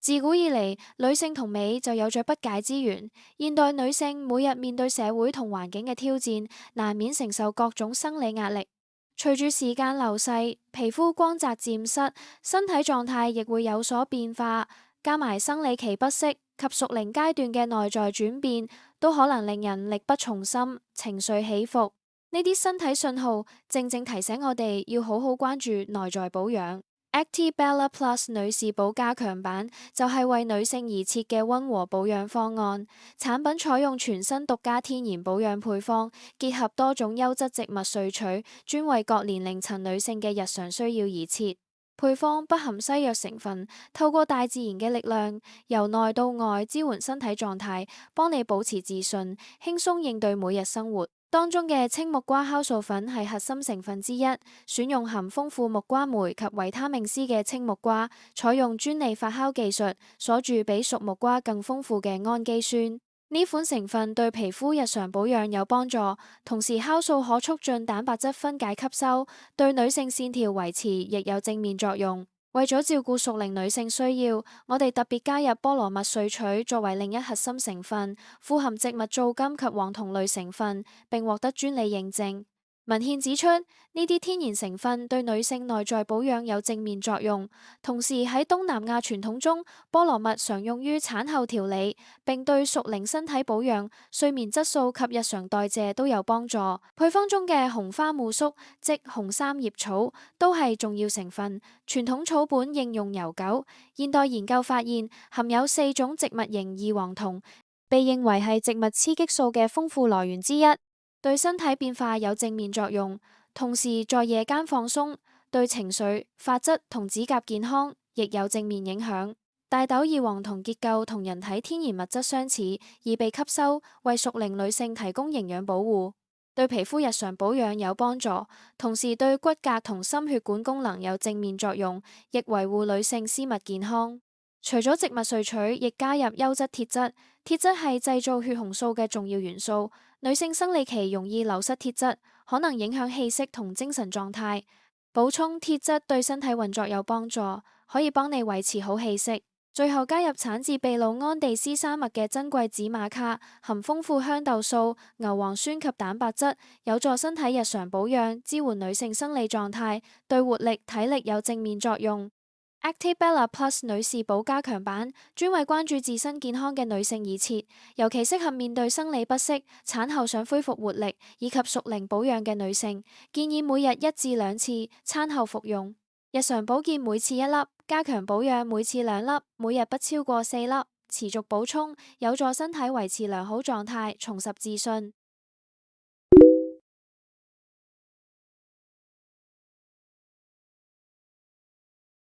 自古以嚟，女性同美就有着不解之緣。現代女性每日面對社會同環境嘅挑戰，難免承受各種生理壓力。隨住時間流逝，皮膚光澤漸失，身體狀態亦會有所變化，加埋生理期不適及屬齡階段嘅內在轉變，都可能令人力不從心，情緒起伏。呢啲身體信號，正正提醒我哋要好好關注內在保養。Actibella Plus 女士保加強版就係為女性而設嘅溫和保養方案，產品採用全新獨家天然保養配方，結合多種優質植物萃取，專為各年齡層女性嘅日常需要而設。配方不含西藥成分，透過大自然嘅力量，由內到外支援身體狀態，幫你保持自信，輕鬆應對每日生活。當中嘅青木瓜酵素粉係核心成分之一，選用含豐富木瓜酶及維他命 C 嘅青木瓜，採用專利發酵技術鎖住比熟木瓜更豐富嘅氨基酸。呢款成分對皮膚日常保養有幫助，同時酵素可促進蛋白質分解吸收，對女性線條維持亦有正面作用。為咗照顧熟齡女性需要，我哋特別加入菠蘿蜜萃取作為另一核心成分，富含植物皂苷及黃酮類成分，並獲得專利認證。文獻指出，呢啲天然成分對女性內在保養有正面作用。同時喺東南亞傳統中，菠蘿蜜常用於產後調理，並對熟齡身體保養、睡眠質素及日常代謝都有幫助。配方中嘅紅花苜蓿，即紅三葉草，都係重要成分。傳統草本應用悠久，現代研究發現含有4種植物型異黃酮，被認為係植物雌激素嘅豐富來源之一。對身體變化有正面作用，同時在夜間放鬆，對情緒、髮質同指甲健康亦有正面影響。大豆異黃酮結構同人體天然物質相似，易被吸收，為熟齡女性提供營養保護，對皮膚日常保養有幫助，同時對骨骼同心血管功能有正面作用，亦維護女性絲襪健康。除咗植物萃取，亦加入優質鐵質。鐵質係製造血紅素嘅重要元素。女性生理期容易流失鐵質，可能影響氣息同精神狀態。補充鐵質對身體運作有幫助，可以幫你維持好氣息。最後加入產自秘魯安第斯山脈嘅珍貴紫瑪卡，含豐富香豆素、牛磺酸及蛋白質，有助身體日常保養，支援女性生理狀態，對活力、體力有正面作用。Actibella Plus 女士保加強版專為關注自身健康嘅女性而設，尤其適合面對生理不適、產後想恢復活力以及熟齡保養嘅女性。建議每日1至2次，餐後服用。日常保健每次1粒，加強保養每次2粒，每日不超過4粒。持續補充，有助身體維持良好狀態，重拾自信。